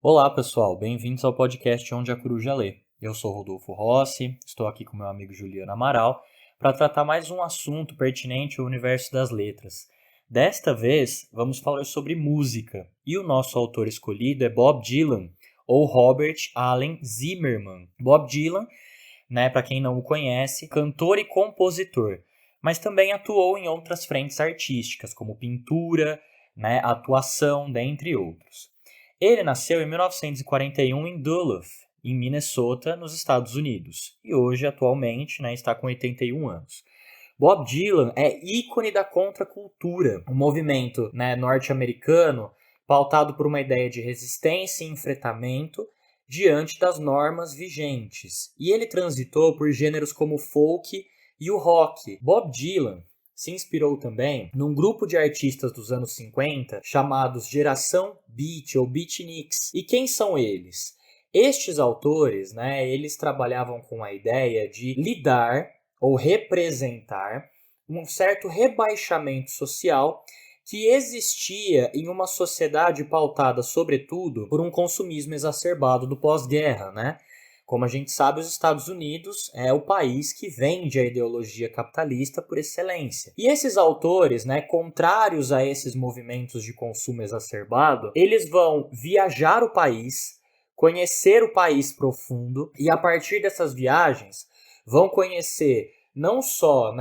Olá pessoal, bem-vindos ao podcast Onde a Coruja Lê. Eu sou Rodolfo Rossi, estou aqui com meu amigo Juliano Amaral para tratar mais um assunto pertinente ao universo das letras. Desta vez, vamos falar sobre música, e o nosso autor escolhido é Bob Dylan, ou Robert Allen Zimmerman. Bob Dylan, para quem não o conhece, cantor e compositor, mas também atuou em outras frentes artísticas, como pintura, atuação, dentre outros. Ele nasceu em 1941 em Duluth, em Minnesota, nos Estados Unidos, e hoje, atualmente, está com 81 anos. Bob Dylan é ícone da contracultura, um movimento norte-americano pautado por uma ideia de resistência e enfrentamento diante das normas vigentes. E ele transitou por gêneros como o folk e o rock. Bob Dylan se inspirou também num grupo de artistas dos anos 50 chamados Geração Beat ou Beatniks. E quem são eles? Estes autores, eles trabalhavam com a ideia de lidar ou representar um certo rebaixamento social que existia em uma sociedade pautada, sobretudo, por um consumismo exacerbado do pós-guerra, Como a gente sabe, os Estados Unidos é o país que vende a ideologia capitalista por excelência. E esses autores, contrários a esses movimentos de consumo exacerbado, eles vão viajar o país, conhecer o país profundo, e a partir dessas viagens vão conhecer não só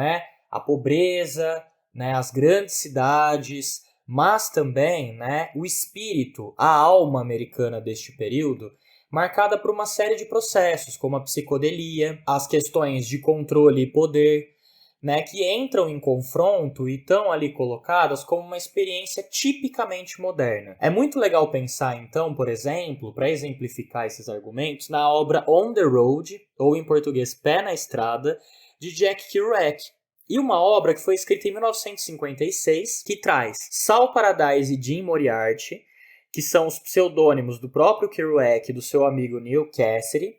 a pobreza, as grandes cidades, mas também o espírito, a alma americana deste período, marcada por uma série de processos, como a psicodelia, as questões de controle e poder, que entram em confronto e estão ali colocadas como uma experiência tipicamente moderna. É muito legal pensar, então, por exemplo, para exemplificar esses argumentos, na obra On the Road, ou em português Pé na Estrada, de Jack Kerouac. E uma obra que foi escrita em 1956, que traz Sal Paradise e Jim Moriarty, que são os pseudônimos do próprio Kerouac e do seu amigo Neil Cassidy,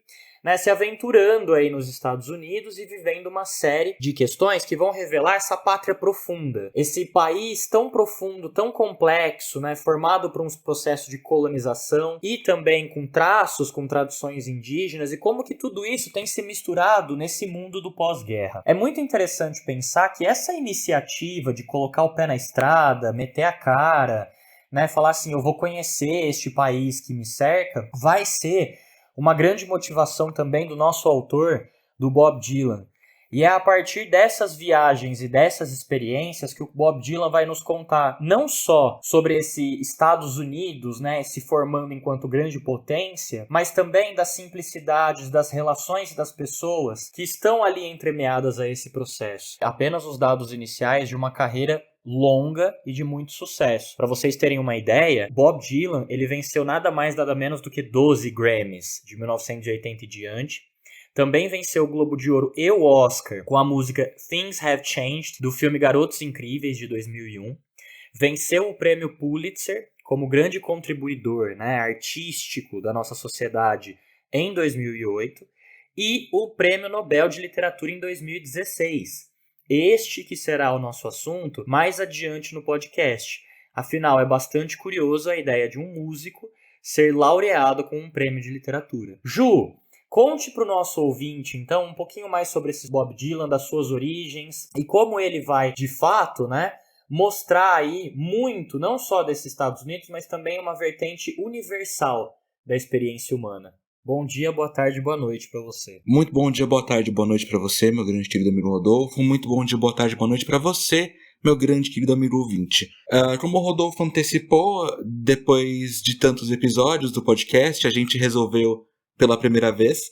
se aventurando aí nos Estados Unidos e vivendo uma série de questões que vão revelar essa pátria profunda, esse país tão profundo, tão complexo, formado por um processo de colonização e também com traços, com traduções indígenas, e como que tudo isso tem se misturado nesse mundo do pós-guerra. É muito interessante pensar que essa iniciativa de colocar o pé na estrada, meter a cara, falar assim, eu vou conhecer este país que me cerca, vai ser uma grande motivação também do nosso autor, do Bob Dylan. E é a partir dessas viagens e dessas experiências que o Bob Dylan vai nos contar não só sobre esse Estados Unidos, se formando enquanto grande potência, mas também das simplicidades, das relações das pessoas que estão ali entremeadas a esse processo. Apenas os dados iniciais de uma carreira longa e de muito sucesso. Para vocês terem uma ideia, Bob Dylan ele venceu nada mais nada menos do que 12 Grammys de 1980 e diante. Também venceu o Globo de Ouro e o Oscar com a música Things Have Changed, do filme Garotos Incríveis, de 2001. Venceu o prêmio Pulitzer como grande contribuidor artístico da nossa sociedade em 2008. E o prêmio Nobel de Literatura em 2016. Este que será o nosso assunto mais adiante no podcast. Afinal, é bastante curioso a ideia de um músico ser laureado com um prêmio de literatura. Ju, conte para o nosso ouvinte, então, um pouquinho mais sobre esse Bob Dylan, das suas origens, e como ele vai, de fato, mostrar aí muito, não só desses Estados Unidos, mas também uma vertente universal da experiência humana. Bom dia, boa tarde, boa noite para você. Muito bom dia, boa tarde, boa noite para você, meu grande querido amigo Rodolfo. Muito bom dia, boa tarde, boa noite para você, meu grande querido amigo ouvinte. Como o Rodolfo antecipou, depois de tantos episódios do podcast, a gente resolveu, pela primeira vez,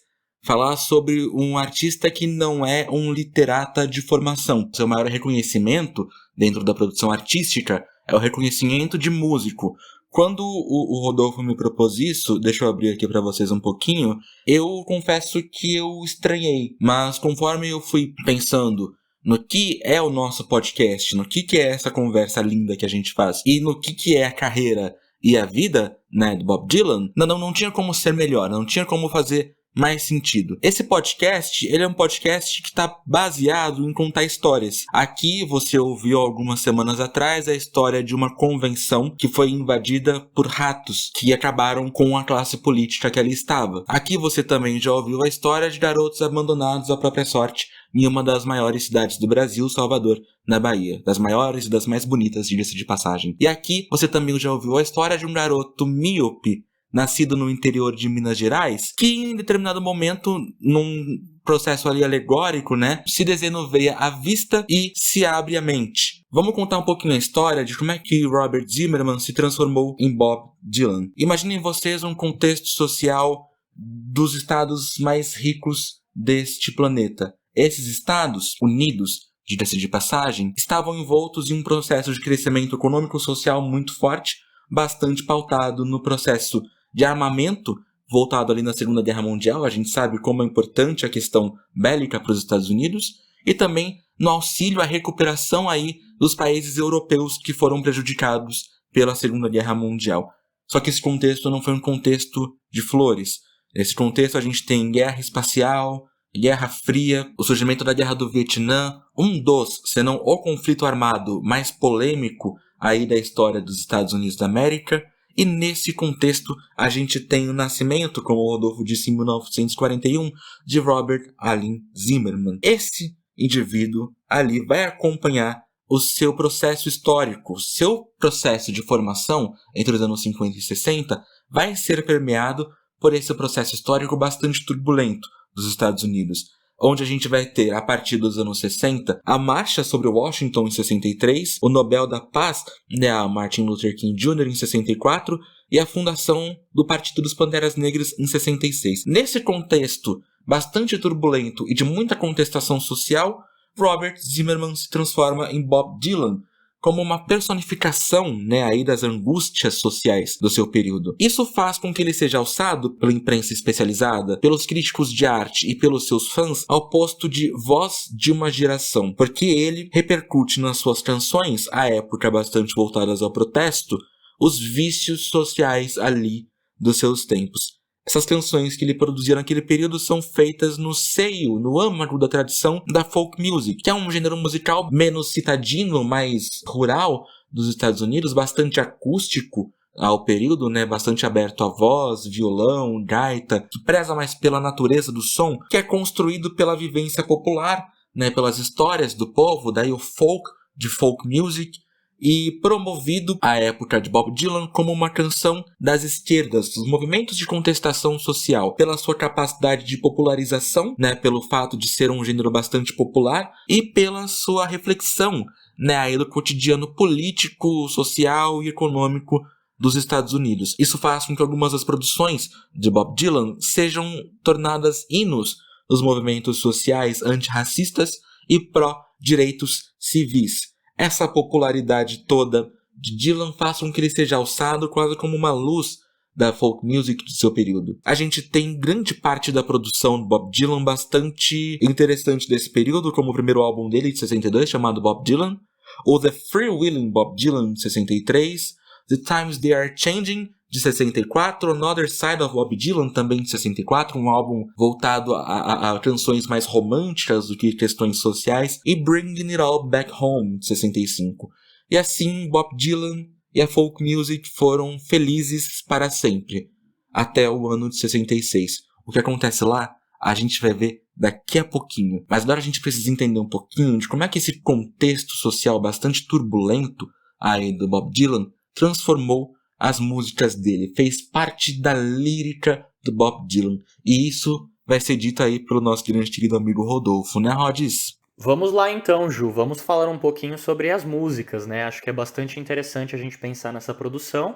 falar sobre um artista que não é um literata de formação. Seu maior reconhecimento dentro da produção artística é o reconhecimento de músico. Quando o Rodolfo me propôs isso, deixa eu abrir aqui para vocês um pouquinho, eu confesso que eu estranhei. Mas conforme eu fui pensando no que é o nosso podcast, no que é essa conversa linda que a gente faz, e no que é a carreira e a vida do Bob Dylan, não tinha como ser melhor, não tinha como fazer mais sentido. Esse podcast, ele é um podcast que está baseado em contar histórias. Aqui você ouviu algumas semanas atrás a história de uma convenção que foi invadida por ratos que acabaram com a classe política que ali estava. Aqui você também já ouviu a história de garotos abandonados à própria sorte em uma das maiores cidades do Brasil, Salvador, na Bahia. Das maiores e das mais bonitas, diga-se de passagem. E aqui você também já ouviu a história de um garoto míope nascido no interior de Minas Gerais, que em determinado momento, num processo ali alegórico, né, se desenuveia a vista e se abre a mente. Vamos contar um pouquinho a história de como é que Robert Zimmerman se transformou em Bob Dylan. Imaginem vocês um contexto social dos estados mais ricos deste planeta. Esses estados, unidos, diga-se de passagem, estavam envoltos em um processo de crescimento econômico-social muito forte, bastante pautado no processo de armamento, voltado ali na Segunda Guerra Mundial. A gente sabe como é importante a questão bélica para os Estados Unidos, e também no auxílio à recuperação aí dos países europeus que foram prejudicados pela Segunda Guerra Mundial. Só que esse contexto não foi um contexto de flores. Nesse contexto a gente tem guerra espacial, Guerra Fria, o surgimento da Guerra do Vietnã, um dos, se não o conflito armado mais polêmico aí da história dos Estados Unidos da América. E nesse contexto, a gente tem o nascimento, como o Rodolfo disse em 1941, de Robert Allen Zimmerman. Esse indivíduo ali vai acompanhar o seu processo histórico, o seu processo de formação entre os anos 50 e 60 vai ser permeado por esse processo histórico bastante turbulento dos Estados Unidos, onde a gente vai ter, a partir dos anos 60, a Marcha sobre Washington em 63, o Nobel da Paz, a Martin Luther King Jr. em 64, e a fundação do Partido dos Panteras Negras em 66. Nesse contexto bastante turbulento e de muita contestação social, Robert Zimmerman se transforma em Bob Dylan, como uma personificação, aí das angústias sociais do seu período. Isso faz com que ele seja alçado pela imprensa especializada, pelos críticos de arte e pelos seus fãs ao posto de voz de uma geração, porque ele repercute nas suas canções, à época bastante voltadas ao protesto, os vícios sociais ali dos seus tempos. Essas canções que ele produzia naquele período são feitas no seio, no âmago da tradição da folk music, que é um gênero musical menos citadino, mais rural dos Estados Unidos, bastante acústico ao período, bastante aberto à voz, violão, gaita, que preza mais pela natureza do som, que é construído pela vivência popular, pelas histórias do povo, daí o folk, de folk music, e promovido à época de Bob Dylan como uma canção das esquerdas, dos movimentos de contestação social, pela sua capacidade de popularização, pelo fato de ser um gênero bastante popular, e pela sua reflexão, aí do cotidiano político, social e econômico dos Estados Unidos. Isso faz com que algumas das produções de Bob Dylan sejam tornadas hinos dos movimentos sociais antirracistas e pró-direitos civis. Essa popularidade toda de Dylan faz com que ele seja alçado quase como uma luz da folk music do seu período. A gente tem grande parte da produção do Bob Dylan bastante interessante desse período, como o primeiro álbum dele, de 62, chamado Bob Dylan, ou The Freewheeling Bob Dylan, de 63, The Times They Are Changing, de 64, Another Side of Bob Dylan, também de 64, um álbum voltado a canções mais românticas do que questões sociais, e Bringing It All Back Home, de 65. E assim, Bob Dylan e a folk music foram felizes para sempre, até o ano de 66. O que acontece lá, a gente vai ver daqui a pouquinho. Mas agora a gente precisa entender um pouquinho de como é que esse contexto social bastante turbulento aí do Bob Dylan transformou as músicas dele, fez parte da lírica do Bob Dylan. E isso vai ser dito aí pelo nosso grande querido amigo Rodolfo, né, Rods? Vamos lá então, Ju, vamos falar um pouquinho sobre as músicas, né? Acho que é bastante interessante a gente pensar nessa produção,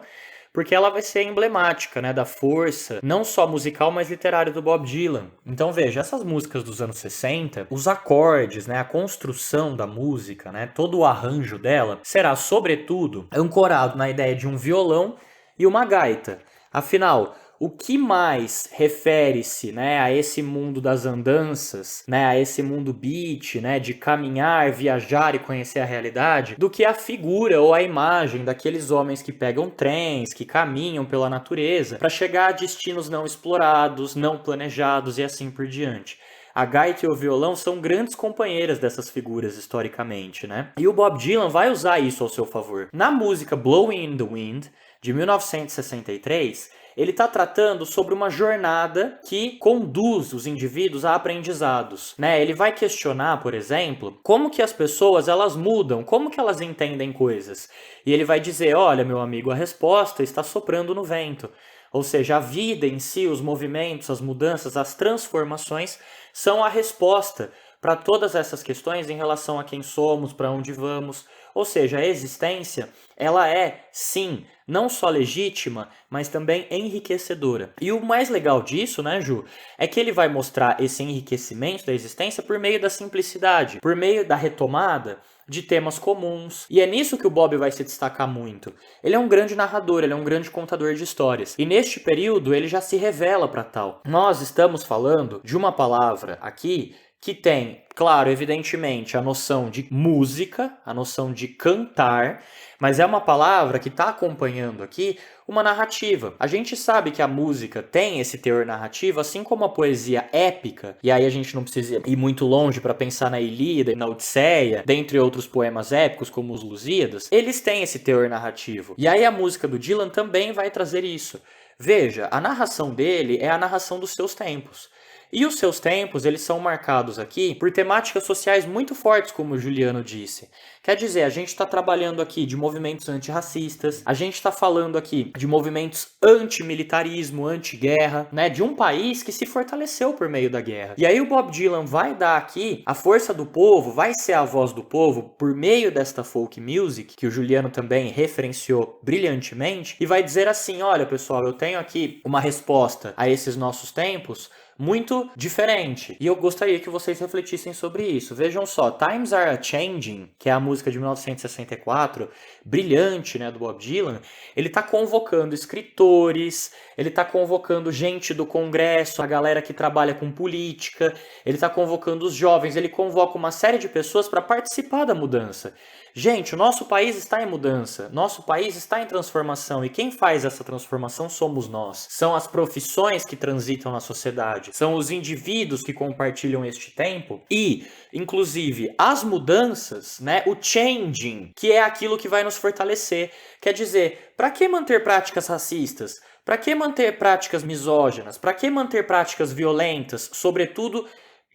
porque ela vai ser emblemática, da força, não só musical, mas literária do Bob Dylan. Então veja, essas músicas dos anos 60, os acordes, a construção da música, todo o arranjo dela, será sobretudo ancorado na ideia de um violão e uma gaita. Afinal, o que mais refere-se, né, a esse mundo das andanças, né, a esse mundo beat, né, de caminhar, viajar e conhecer a realidade, do que a figura ou a imagem daqueles homens que pegam trens, que caminham pela natureza para chegar a destinos não explorados, não planejados e assim por diante. A gaita e o violão são grandes companheiras dessas figuras historicamente, né? E o Bob Dylan vai usar isso ao seu favor. Na música Blowing in the Wind, de 1963, ele está tratando sobre uma jornada que conduz os indivíduos a aprendizados, né? Ele vai questionar, por exemplo, como que as pessoas elas mudam, como que elas entendem coisas. E ele vai dizer, olha, meu amigo, a resposta está soprando no vento. Ou seja, a vida em si, os movimentos, as mudanças, as transformações são a resposta para todas essas questões em relação a quem somos, para onde vamos. Ou seja, a existência, ela é, sim, não só legítima, mas também enriquecedora. E o mais legal disso, né, Ju, é que ele vai mostrar esse enriquecimento da existência por meio da simplicidade, por meio da retomada de temas comuns. E é nisso que o Bob vai se destacar muito. Ele é um grande narrador, ele é um grande contador de histórias. E neste período ele já se revela para tal. Nós estamos falando de uma palavra aqui que tem, claro, evidentemente, a noção de música, a noção de cantar, mas é uma palavra que está acompanhando aqui uma narrativa. A gente sabe que a música tem esse teor narrativo, assim como a poesia épica, e aí a gente não precisa ir muito longe para pensar na Ilíada e na Odisseia, dentre outros poemas épicos como os Lusíadas, eles têm esse teor narrativo. E aí a música do Dylan também vai trazer isso. Veja, a narração dele é a narração dos seus tempos. E os seus tempos, eles são marcados aqui por temáticas sociais muito fortes, como o Juliano disse. Quer dizer, a gente está trabalhando aqui de movimentos antirracistas, a gente está falando aqui de movimentos antimilitarismo, anti-guerra, né? De um país que se fortaleceu por meio da guerra. E aí o Bob Dylan vai dar aqui a força do povo, vai ser a voz do povo por meio desta folk music, que o Juliano também referenciou brilhantemente, e vai dizer assim, olha pessoal, eu tenho aqui uma resposta a esses nossos tempos, muito diferente. E eu gostaria que vocês refletissem sobre isso. Vejam só, Times Are A-Changing, que é a música de 1964, brilhante, né, do Bob Dylan, ele está convocando escritores, ele está convocando gente do Congresso, a galera que trabalha com política, ele está convocando os jovens, ele convoca uma série de pessoas para participar da mudança. Gente, o nosso país está em mudança, nosso país está em transformação e quem faz essa transformação somos nós. São as profissões que transitam na sociedade, são os indivíduos que compartilham este tempo e, inclusive, as mudanças, né, o changing, que é aquilo que vai nos fortalecer. Quer dizer, para que manter práticas racistas? Para que manter práticas misóginas? Para que manter práticas violentas, sobretudo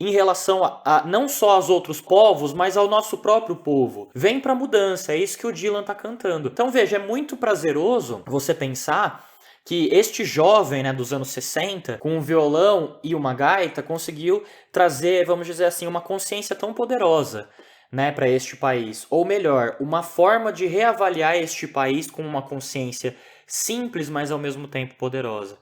em relação a não só aos outros povos, mas ao nosso próprio povo? Vem pra mudança, é isso que o Dylan tá cantando. Então veja, é muito prazeroso você pensar que este jovem, né, dos anos 60, com um violão e uma gaita, conseguiu trazer, vamos dizer assim, uma consciência tão poderosa, né, para este país. Ou melhor, uma forma de reavaliar este país com uma consciência simples, mas ao mesmo tempo poderosa.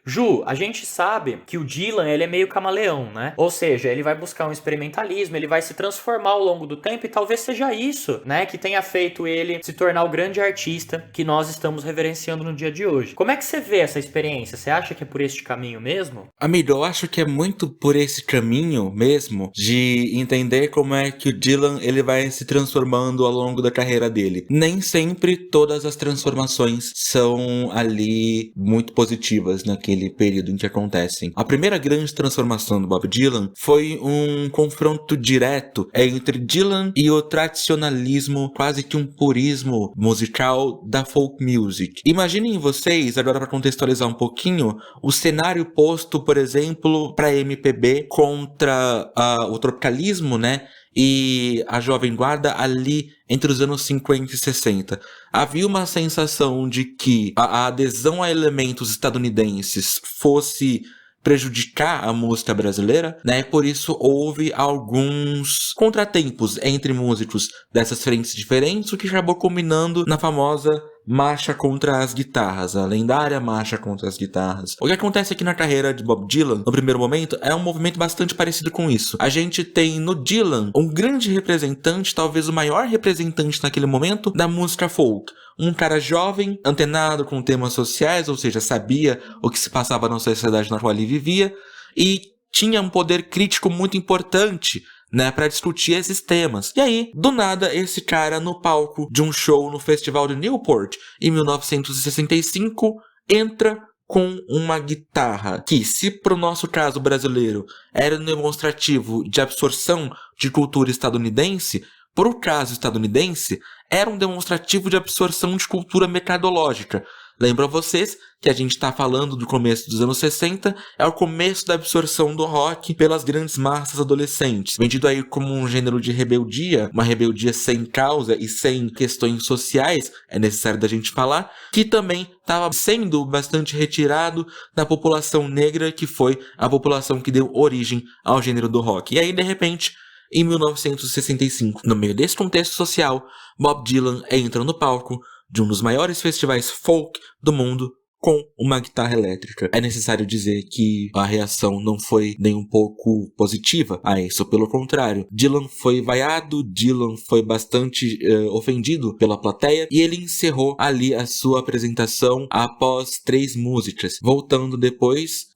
Ju, a gente sabe que o Dylan ele é meio camaleão, né? Ou seja, ele vai buscar um experimentalismo, ele vai se transformar ao longo do tempo e talvez seja isso, né, que tenha feito ele se tornar o grande artista que nós estamos reverenciando no dia de hoje. Como é que você vê essa experiência? Você acha que é por este caminho mesmo? Amigo, eu acho que é muito por esse caminho mesmo de entender como é que o Dylan ele vai se transformando ao longo da carreira dele. Nem sempre todas as transformações são ali muito positivas naquele período em que acontecem. A primeira grande transformação do Bob Dylan foi um confronto direto entre Dylan e o tradicionalismo, quase que um purismo musical da folk music. Imaginem vocês, agora para contextualizar um pouquinho, o cenário posto, por exemplo, para MPB contra o tropicalismo, né? E a Jovem Guarda ali entre os anos 50 e 60. Havia uma sensação de que a adesão a elementos estadunidenses fosse prejudicar a música brasileira, né? Por isso houve alguns contratempos entre músicos dessas frentes diferentes, o que acabou culminando na famosa Marcha contra as Guitarras, a lendária Marcha contra as Guitarras. O que acontece aqui na carreira de Bob Dylan, no primeiro momento, é um movimento bastante parecido com isso. A gente tem no Dylan um grande representante, talvez o maior representante naquele momento, da música folk. Um cara jovem, antenado com temas sociais, ou seja, sabia o que se passava na sociedade na qual ele vivia, e tinha um poder crítico muito importante, né, para discutir esses temas. E aí, do nada, esse cara no palco de um show no Festival de Newport, em 1965, entra com uma guitarra que, se pro nosso caso brasileiro era um demonstrativo de absorção de cultura estadunidense, pro caso estadunidense, era um demonstrativo de absorção de cultura mercadológica. Lembro a vocês que a gente está falando do começo dos anos 60, é o começo da absorção do rock pelas grandes massas adolescentes, vendido aí como um gênero de rebeldia, uma rebeldia sem causa e sem questões sociais, é necessário da gente falar, que também estava sendo bastante retirado da população negra, que foi a população que deu origem ao gênero do rock. E aí, de repente, em 1965, no meio desse contexto social, Bob Dylan entra no palco de um dos maiores festivais folk do mundo com uma guitarra elétrica. É necessário dizer que a reação não foi nem um pouco positiva a isso, pelo contrário. Dylan foi vaiado, Dylan foi bastante ofendido pela plateia e ele encerrou ali a sua apresentação após 3 músicas, voltando depois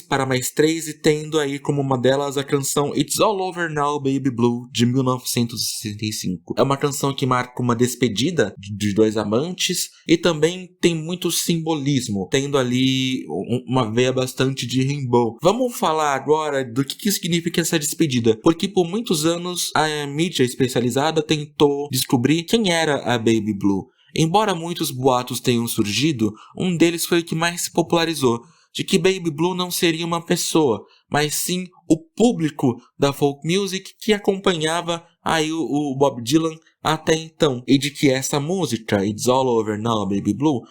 para mais 3 e tendo aí como uma delas a canção It's All Over Now Baby Blue, de 1965. É uma canção que marca uma despedida de 2 amantes e também tem muito simbolismo, tendo ali uma veia bastante de Rimbaud. Vamos falar agora do que significa essa despedida, porque por muitos anos a mídia especializada tentou descobrir quem era a Baby Blue. Embora muitos boatos tenham surgido, um deles foi o que mais se popularizou, de que Baby Blue não seria uma pessoa, mas sim o público da folk music que acompanhava aí o Bob Dylan até então, e de que essa música, It's All Over Now Baby Blue,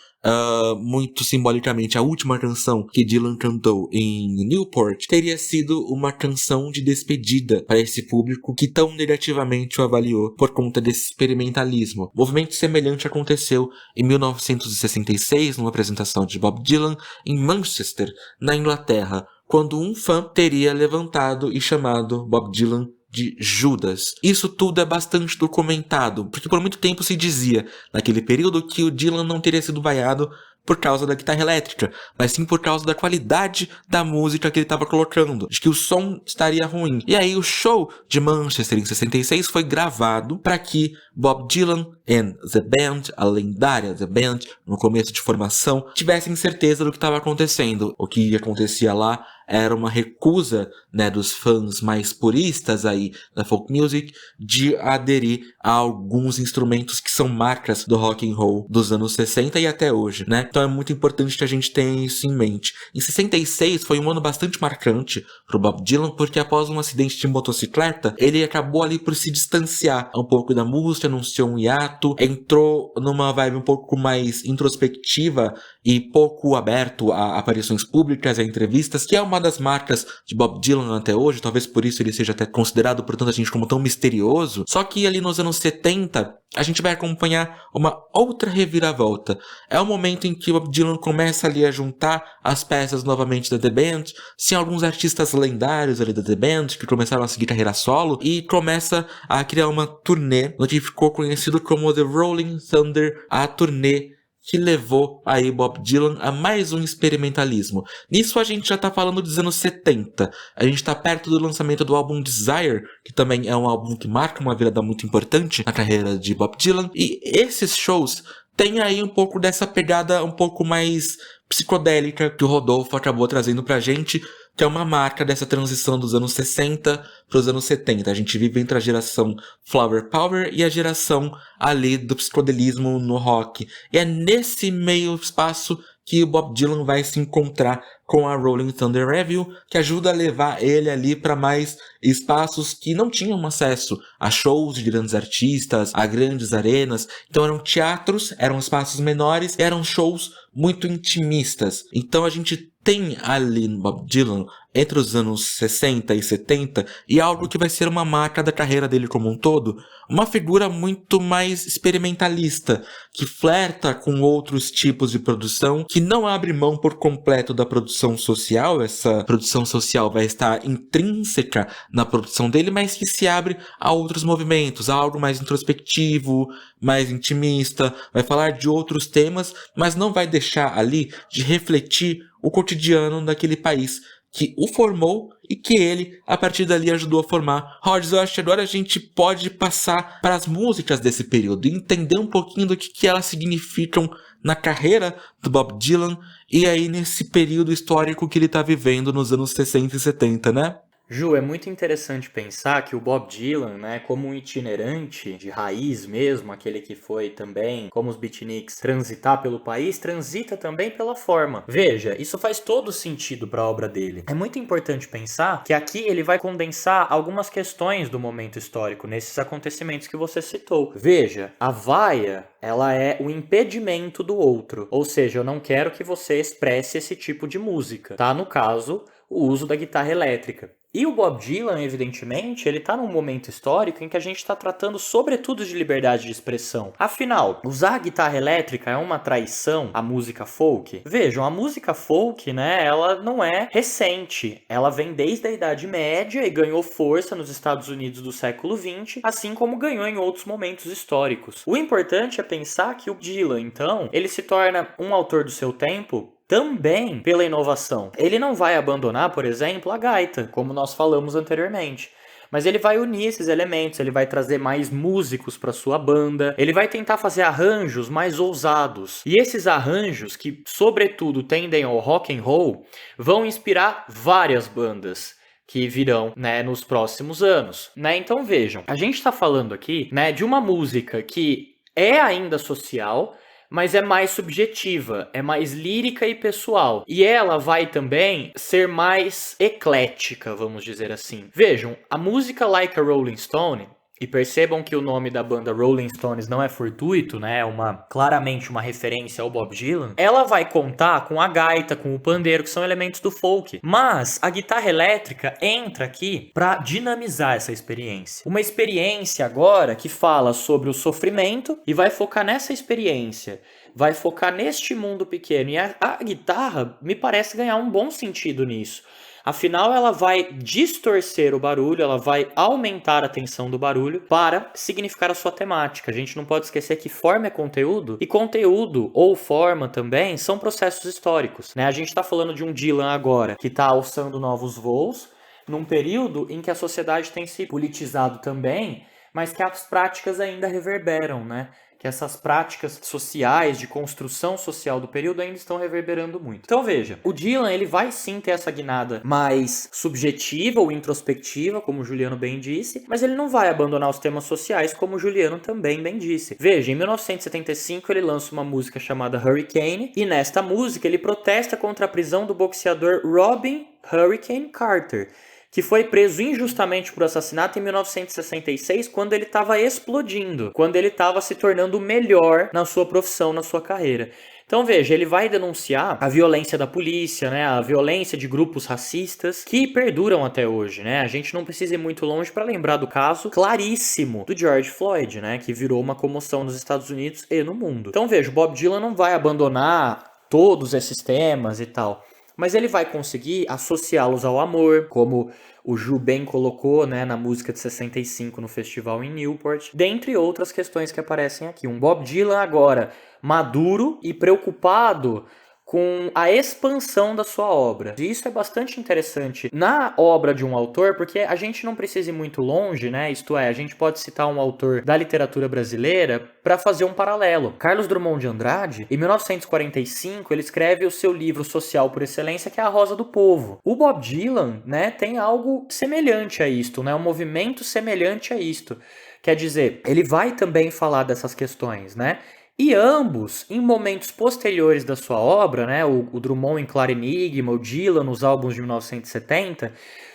muito simbolicamente a última canção que Dylan cantou em Newport, teria sido uma canção de despedida para esse público que tão negativamente o avaliou por conta desse experimentalismo. Movimento semelhante aconteceu em 1966, numa apresentação de Bob Dylan em Manchester, na Inglaterra, quando um fã teria levantado e chamado Bob Dylan de Judas. Isso tudo é bastante documentado, porque por muito tempo se dizia, naquele período, que o Dylan não teria sido vaiado por causa da guitarra elétrica, mas sim por causa da qualidade da música que ele estava colocando, de que o som estaria ruim. E aí o show de Manchester em 66 foi gravado para que Bob Dylan and the Band, a lendária The Band, no começo de formação, tivessem certeza do que estava acontecendo. O que acontecia lá era uma recusa, né, dos fãs mais puristas aí da folk music de aderir a alguns instrumentos que são marcas do rock and roll dos anos 60 e até hoje, né? Então é muito importante que a gente tenha isso em mente. Em 66 foi um ano bastante marcante pro Bob Dylan, porque após um acidente de motocicleta, ele acabou ali por se distanciar um pouco da música, anunciou um hiato, entrou numa vibe um pouco mais introspectiva e pouco aberto a aparições públicas, a entrevistas, que é uma das marcas de Bob Dylan até hoje, talvez por isso ele seja até considerado por tanta gente como tão misterioso. Só que ali nos anos 70, a gente vai acompanhar uma outra reviravolta. É o momento em que Bob Dylan começa ali a juntar as peças novamente da The Band, sim, alguns artistas lendários ali da The Band, que começaram a seguir carreira solo, e começa a criar uma turnê, no que ficou conhecido como The Rolling Thunder, a turnê que levou aí Bob Dylan a mais um experimentalismo. Nisso a gente já tá falando dos anos 70. A gente tá perto do lançamento do álbum Desire, que também é um álbum que marca uma virada muito importante na carreira de Bob Dylan. E esses shows têm aí um pouco dessa pegada um pouco mais psicodélica que o Rodolfo acabou trazendo pra gente, que é uma marca dessa transição dos anos 60 para os anos 70. A gente vive entre a geração Flower Power e a geração ali do psicodelismo no rock. E é nesse meio espaço que o Bob Dylan vai se encontrar com a Rolling Thunder Revue, que ajuda a levar ele ali para mais espaços que não tinham acesso a shows de grandes artistas, a grandes arenas. Então eram teatros, eram espaços menores, eram shows muito intimistas. Então a gente tem ali no Bob Dylan, entre os anos 60 e 70, e algo que vai ser uma marca da carreira dele como um todo, uma figura muito mais experimentalista, que flerta com outros tipos de produção, que não abre mão por completo da produção social. Essa produção social vai estar intrínseca na produção dele, mas que se abre a outros movimentos, a algo mais introspectivo, mais intimista, vai falar de outros temas, mas não vai deixar ali de refletir o cotidiano daquele país que o formou e que ele, a partir dali, ajudou a formar. Rhodes, eu acho que agora a gente pode passar para as músicas desse período e entender um pouquinho do que elas significam na carreira do Bob Dylan e aí nesse período histórico que ele está vivendo nos anos 60 e 70, né? Ju, é muito interessante pensar que o Bob Dylan, né, como um itinerante de raiz mesmo, aquele que foi também, como os beatniks, transitar pelo país, transita também pela forma. Veja, isso faz todo sentido para a obra dele. É muito importante pensar que aqui ele vai condensar algumas questões do momento histórico nesses acontecimentos que você citou. Veja, a vaia, ela é o impedimento do outro, ou seja, eu não quero que você expresse esse tipo de música, tá? No caso, o uso da guitarra elétrica. E o Bob Dylan, evidentemente, ele está num momento histórico em que a gente está tratando sobretudo de liberdade de expressão. Afinal, usar a guitarra elétrica é uma traição à música folk? Vejam, a música folk, né, ela não é recente. Ela vem desde a Idade Média e ganhou força nos Estados Unidos do século XX, assim como ganhou em outros momentos históricos. O importante é pensar que o Dylan, então, ele se torna um autor do seu tempo também pela inovação. Ele não vai abandonar, por exemplo, a gaita, como nós falamos anteriormente. Mas ele vai unir esses elementos, ele vai trazer mais músicos para sua banda, ele vai tentar fazer arranjos mais ousados. E esses arranjos, que sobretudo tendem ao rock and roll, vão inspirar várias bandas que virão, né, nos próximos anos, né? Então vejam, a gente está falando aqui, né, de uma música que é ainda social, mas é mais subjetiva, é mais lírica e pessoal. E ela vai também ser mais eclética, vamos dizer assim. Vejam, a música Like a Rolling Stone, e percebam que o nome da banda Rolling Stones não é fortuito, né? É claramente uma referência ao Bob Dylan. Ela vai contar com a gaita, com o pandeiro, que são elementos do folk. Mas a guitarra elétrica entra aqui para dinamizar essa experiência. Uma experiência agora que fala sobre o sofrimento e vai focar nessa experiência. Vai focar neste mundo pequeno. E a guitarra me parece ganhar um bom sentido nisso. Afinal, ela vai distorcer o barulho, ela vai aumentar a tensão do barulho para significar a sua temática. A gente não pode esquecer que forma é conteúdo, e conteúdo ou forma também são processos históricos, né? A gente está falando de um Dylan agora que está alçando novos voos, num período em que a sociedade tem se politizado também, mas que as práticas ainda reverberam, né? Que essas práticas sociais, de construção social do período ainda estão reverberando muito. Então veja, o Dylan ele vai sim ter essa guinada mais subjetiva ou introspectiva, como o Juliano bem disse, mas ele não vai abandonar os temas sociais, como o Juliano também bem disse. Veja, em 1975 ele lança uma música chamada Hurricane, e nesta música ele protesta contra a prisão do boxeador Robin Hurricane Carter, que foi preso injustamente por assassinato em 1966, quando ele estava explodindo, quando ele estava se tornando melhor na sua profissão, na sua carreira. Então veja, ele vai denunciar a violência da polícia, né, a violência de grupos racistas que perduram até hoje, né? A gente não precisa ir muito longe para lembrar do caso claríssimo do George Floyd, né, que virou uma comoção nos Estados Unidos e no mundo. Então veja, o Bob Dylan não vai abandonar todos esses temas e tal, mas ele vai conseguir associá-los ao amor, como o Ju bem colocou, né, na música de 65 no festival em Newport, dentre outras questões que aparecem aqui. Um Bob Dylan agora maduro e preocupado com a expansão da sua obra. E isso é bastante interessante na obra de um autor, porque a gente não precisa ir muito longe, né? Isto é, a gente pode citar um autor da literatura brasileira para fazer um paralelo. Carlos Drummond de Andrade, em 1945, ele escreve o seu livro social por excelência, que é A Rosa do Povo. O Bob Dylan, né, tem algo semelhante a isto, né? Um movimento semelhante a isto. Quer dizer, ele vai também falar dessas questões, né? E ambos, em momentos posteriores da sua obra, né, o Drummond em Claro Enigma, o Dylan nos álbuns de 1970,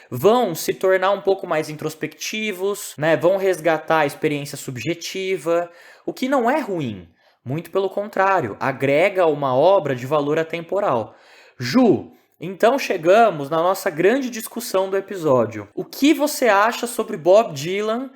vão se tornar um pouco mais introspectivos, né, vão resgatar a experiência subjetiva, o que não é ruim, muito pelo contrário, agrega uma obra de valor atemporal. Ju, então chegamos na nossa grande discussão do episódio. O que você acha sobre Bob Dylan,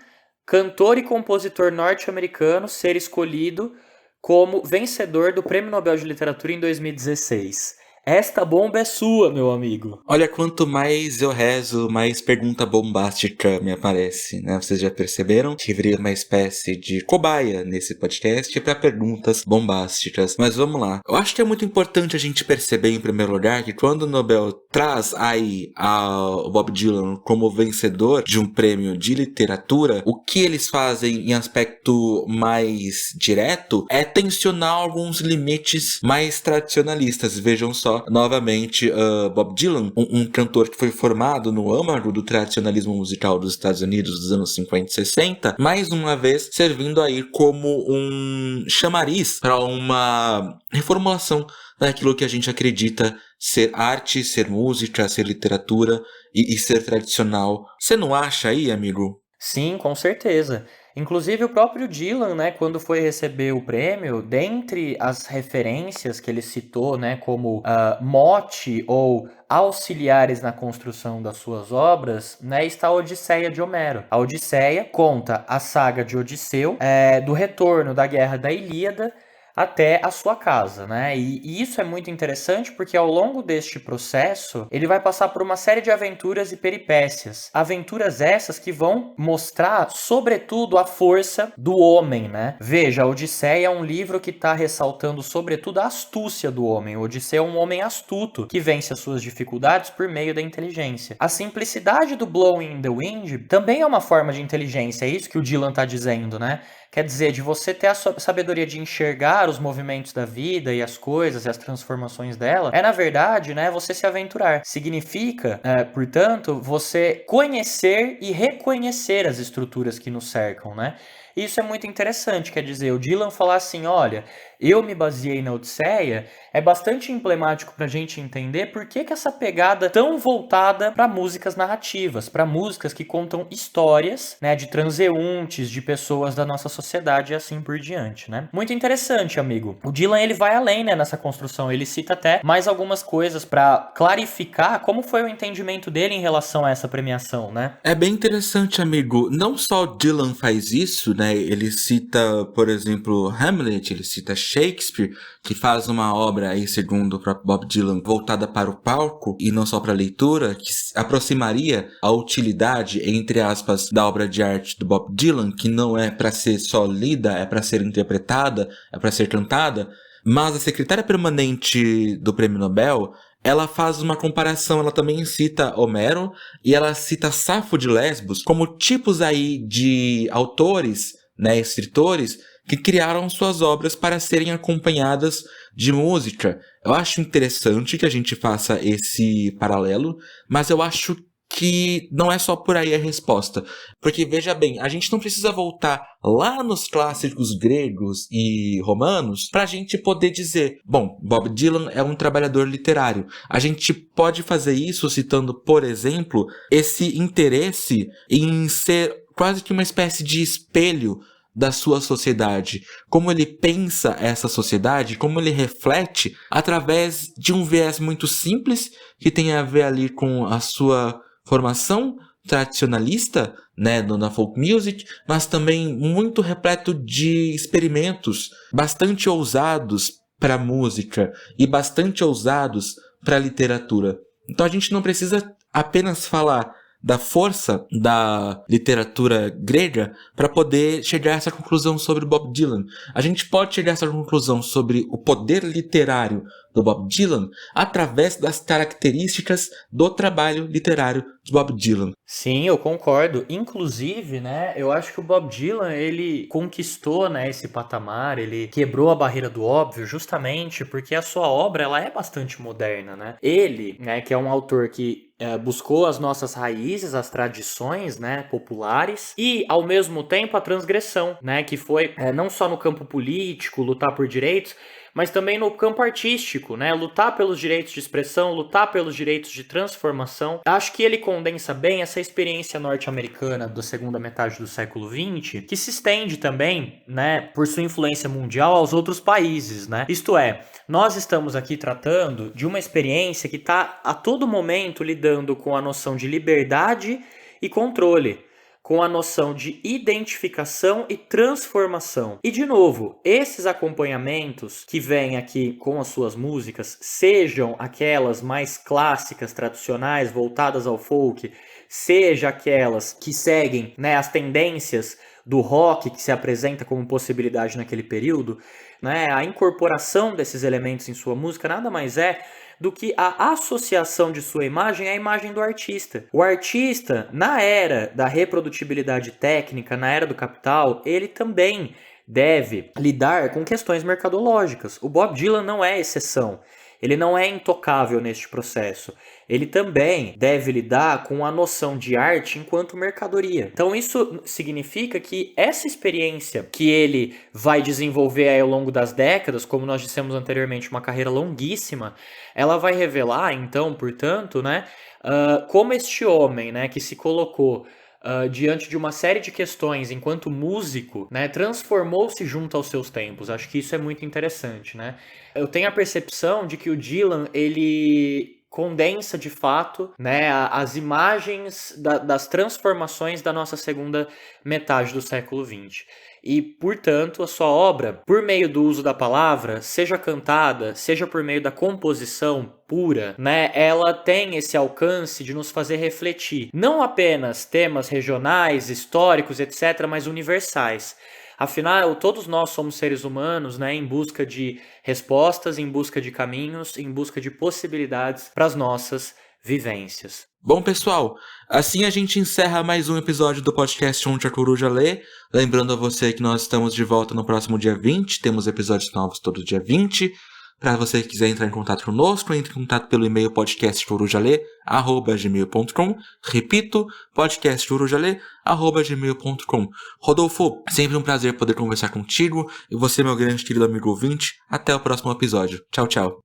cantor e compositor norte-americano, ser escolhido como vencedor do Prêmio Nobel de Literatura em 2016? Esta bomba é sua, meu amigo. Olha, quanto mais eu rezo, mais pergunta bombástica me aparece, né? Vocês já perceberam que virei uma espécie de cobaia nesse podcast para perguntas bombásticas. Mas vamos lá. Eu acho que é muito importante a gente perceber, em primeiro lugar, que quando o Nobel traz aí o Bob Dylan como vencedor de um prêmio de literatura, o que eles fazem em aspecto mais direto é tensionar alguns limites mais tradicionalistas. Vejam só, novamente, Bob Dylan, um cantor que foi formado no âmago do tradicionalismo musical dos Estados Unidos dos anos 50 e 60, mais uma vez servindo aí como um chamariz para uma reformulação daquilo que a gente acredita ser arte, ser música, ser literatura e ser tradicional. Você não acha aí, amigo? Sim, com certeza. Inclusive o próprio Dylan, né, quando foi receber o prêmio, dentre as referências que ele citou, né, como mote ou auxiliares na construção das suas obras, né, está a Odisseia de Homero. A Odisseia conta a saga de Odisseu, do retorno da guerra da Ilíada até a sua casa, né? E isso é muito interessante porque ao longo deste processo, ele vai passar por uma série de aventuras e peripécias. Aventuras essas que vão mostrar, sobretudo, a força do homem, né? Veja, a Odisseia é um livro que está ressaltando, sobretudo, a astúcia do homem. O Odisseu é um homem astuto que vence as suas dificuldades por meio da inteligência. A simplicidade do Blowing in the Wind também é uma forma de inteligência, é isso que o Dylan está dizendo, né? Quer dizer, de você ter a sabedoria de enxergar os movimentos da vida e as coisas e as transformações dela, na verdade, né, você se aventurar. Significa, portanto, você conhecer e reconhecer as estruturas que nos cercam, né? Isso é muito interessante, quer dizer, o Dylan falar assim, olha, eu me baseei na Odisseia, é bastante emblemático para a gente entender por que essa pegada tão voltada para músicas narrativas, para músicas que contam histórias, né, de transeuntes, de pessoas da nossa sociedade e assim por diante, né? Muito interessante, amigo. O Dylan, ele vai além, né, nessa construção, ele cita até mais algumas coisas para clarificar como foi o entendimento dele em relação a essa premiação, né? É bem interessante, amigo. Não só o Dylan faz isso, né? Ele cita, por exemplo, Hamlet, ele cita Shakespeare, que faz uma obra aí, segundo o próprio Bob Dylan, voltada para o palco e não só para a leitura, que aproximaria a utilidade, entre aspas, da obra de arte do Bob Dylan, que não é para ser só lida, é para ser interpretada, é para ser cantada. Mas a secretária permanente do Prêmio Nobel, ela faz uma comparação, ela também cita Homero e ela cita Safo de Lesbos como tipos aí de autores, né, escritores, que criaram suas obras para serem acompanhadas de música. Eu acho interessante que a gente faça esse paralelo, mas eu acho que não é só por aí a resposta. Porque, veja bem, a gente não precisa voltar lá nos clássicos gregos e romanos para a gente poder dizer, bom, Bob Dylan é um trabalhador literário. A gente pode fazer isso citando, por exemplo, esse interesse em ser quase que uma espécie de espelho da sua sociedade, como ele pensa essa sociedade, como ele reflete através de um viés muito simples que tem a ver ali com a sua formação tradicionalista, né, na folk music, mas também muito repleto de experimentos bastante ousados para a música e bastante ousados para a literatura. Então a gente não precisa apenas falar da força da literatura grega para poder chegar a essa conclusão sobre Bob Dylan. A gente pode chegar a essa conclusão sobre o poder literário do Bob Dylan através das características do trabalho literário de Bob Dylan. Sim, eu concordo. Inclusive, né, eu acho que o Bob Dylan, ele conquistou, né, esse patamar, ele quebrou a barreira do óbvio justamente porque a sua obra, ela é bastante moderna, né? Ele, né, que é um autor que buscou as nossas raízes, as tradições, né, populares, e ao mesmo tempo a transgressão, né, que foi não só no campo político, lutar por direitos, mas também no campo artístico, né, lutar pelos direitos de expressão, lutar pelos direitos de transformação. Acho que ele condensa bem essa experiência norte-americana da segunda metade do século XX, que se estende também, né, por sua influência mundial aos outros países, né? Isto é, nós estamos aqui tratando de uma experiência que está a todo momento lidando com a noção de liberdade e controle, com a noção de identificação e transformação. E, de novo, esses acompanhamentos que vêm aqui com as suas músicas, sejam aquelas mais clássicas, tradicionais, voltadas ao folk, seja aquelas que seguem, né, as tendências do rock que se apresenta como possibilidade naquele período, né, a incorporação desses elementos em sua música nada mais é do que a associação de sua imagem à imagem do artista. O artista, na era da reprodutibilidade técnica, na era do capital, ele também deve lidar com questões mercadológicas. O Bob Dylan não é exceção. Ele não é intocável neste processo. Ele também deve lidar com a noção de arte enquanto mercadoria. Então isso significa que essa experiência que ele vai desenvolver ao longo das décadas, como nós dissemos anteriormente, uma carreira longuíssima, ela vai revelar, então, portanto, né, como este homem, né, que se colocou diante de uma série de questões enquanto músico, né, transformou-se junto aos seus tempos. Acho que isso é muito interessante, né? Eu tenho a percepção de que o Dylan, ele condensa de fato, né, as imagens das transformações da nossa segunda metade do século XX. E, portanto, a sua obra, por meio do uso da palavra, seja cantada, seja por meio da composição pura, né, ela tem esse alcance de nos fazer refletir. Não apenas temas regionais, históricos, etc., mas universais. Afinal, todos nós somos seres humanos, né, em busca de respostas, em busca de caminhos, em busca de possibilidades para as nossas vivências. Bom, pessoal, assim a gente encerra mais um episódio do podcast Onde a Coruja Lê. Lembrando a você que nós estamos de volta no próximo dia 20, temos episódios novos todo dia 20. Para você que quiser entrar em contato conosco, entre em contato pelo e-mail podcastcorujale@gmail.com. Repito, podcastcorujale@gmail.com. Rodolfo, sempre um prazer poder conversar contigo. E você, meu grande querido amigo ouvinte. Até o próximo episódio. Tchau, tchau.